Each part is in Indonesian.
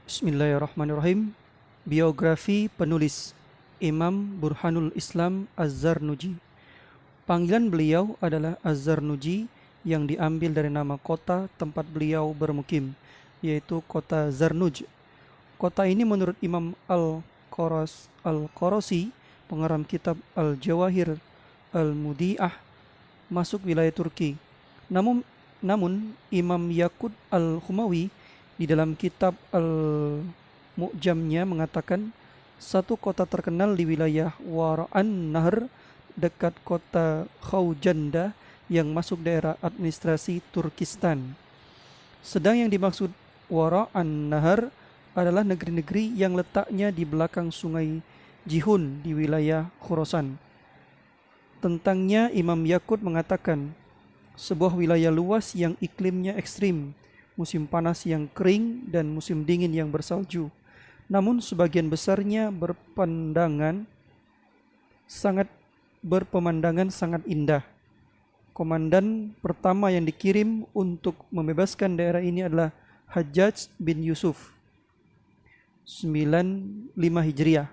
Bismillahirrahmanirrahim. Biografi penulis Imam Burhanul Islam Az-Zarnuji. Panggilan beliau adalah Az-Zarnuji yang diambil dari nama kota tempat beliau bermukim, yaitu kota Zarnuj. Kota ini menurut Imam Al-Qorosi, pengarang kitab Al-Jawahir Al-Mudi'ah, masuk wilayah Turki. Namun Imam Yaqut Al-Humawi di dalam kitab Al-Mu'jamnya mengatakan satu kota terkenal di wilayah Wara'an Nahr dekat kota Khaujanda yang masuk daerah administrasi Turkistan. Sedang yang dimaksud Wara'an Nahr adalah negeri-negeri yang letaknya di belakang sungai Jihun di wilayah Khorasan. Tentangnya Imam Yaqut mengatakan sebuah wilayah luas yang iklimnya ekstrim, musim panas yang kering dan musim dingin yang bersalju. Namun sebagian besarnya berpemandangan sangat indah. Komandan pertama yang dikirim untuk membebaskan daerah ini adalah Hajjaj bin Yusuf 95 Hijriah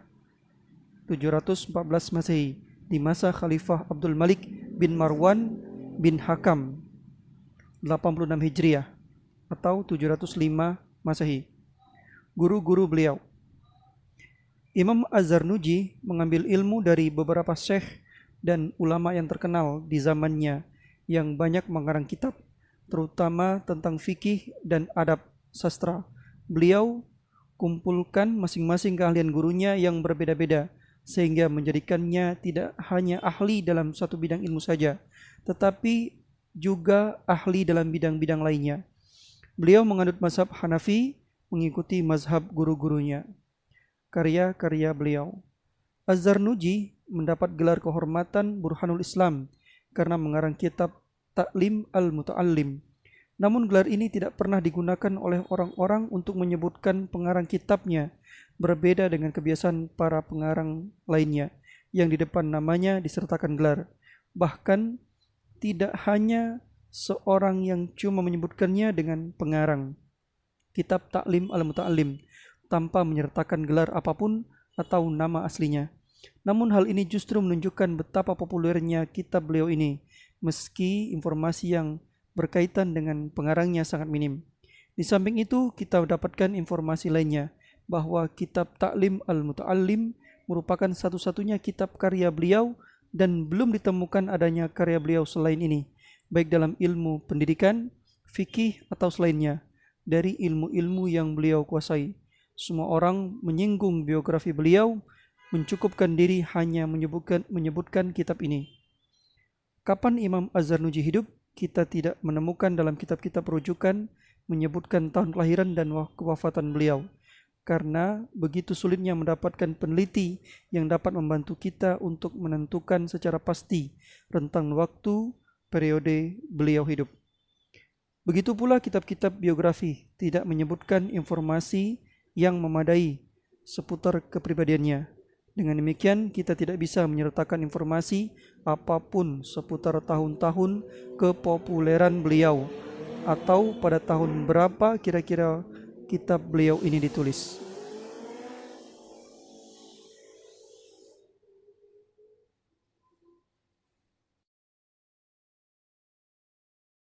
714 Masehi di masa Khalifah Abdul Malik bin Marwan bin Hakam 86 Hijriah atau 705 Masehi. Guru-guru beliau. Imam Az-Zarnuji mengambil ilmu dari beberapa syekh dan ulama yang terkenal di zamannya yang banyak mengarang kitab, terutama tentang fikih dan adab sastra. Beliau kumpulkan masing-masing keahlian gurunya yang berbeda-beda, sehingga menjadikannya tidak hanya ahli dalam satu bidang ilmu saja, tetapi juga ahli dalam bidang-bidang lainnya. Beliau menganut mazhab Hanafi, mengikuti mazhab guru-gurunya. Karya-karya beliau. Az-Zarnuji mendapat gelar kehormatan Burhanul Islam karena mengarang kitab Ta'lim al-Muta'allim. Namun gelar ini tidak pernah digunakan oleh orang-orang untuk menyebutkan pengarang kitabnya, berbeda dengan kebiasaan para pengarang lainnya yang di depan namanya disertakan gelar. Bahkan tidak hanya seorang yang cuma menyebutkannya dengan pengarang kitab Ta'lim al-Muta'allim tanpa menyertakan gelar apapun atau nama aslinya. Namun hal ini justru menunjukkan betapa populernya kitab beliau ini, meski informasi yang berkaitan dengan pengarangnya sangat minim. Di samping itu, kita dapatkan informasi lainnya bahwa kitab Ta'lim al-Muta'allim merupakan satu-satunya kitab karya beliau dan belum ditemukan adanya karya beliau selain ini, baik dalam ilmu pendidikan, fikih, atau selainnya dari ilmu-ilmu yang beliau kuasai. Semua orang menyinggung biografi beliau, mencukupkan diri hanya menyebutkan kitab ini. Kapan Imam Az-Zarnuji hidup? Kita tidak menemukan dalam kitab-kitab rujukan menyebutkan tahun kelahiran dan kewafatan beliau, karena begitu sulitnya mendapatkan peneliti yang dapat membantu kita untuk menentukan secara pasti rentang waktu periode beliau hidup. Begitu pula kitab-kitab biografi tidak menyebutkan informasi yang memadai seputar kepribadiannya. Dengan demikian, kita tidak bisa menyertakan informasi apapun seputar tahun-tahun kepopuleran beliau atau pada tahun berapa kira-kira kitab beliau ini ditulis.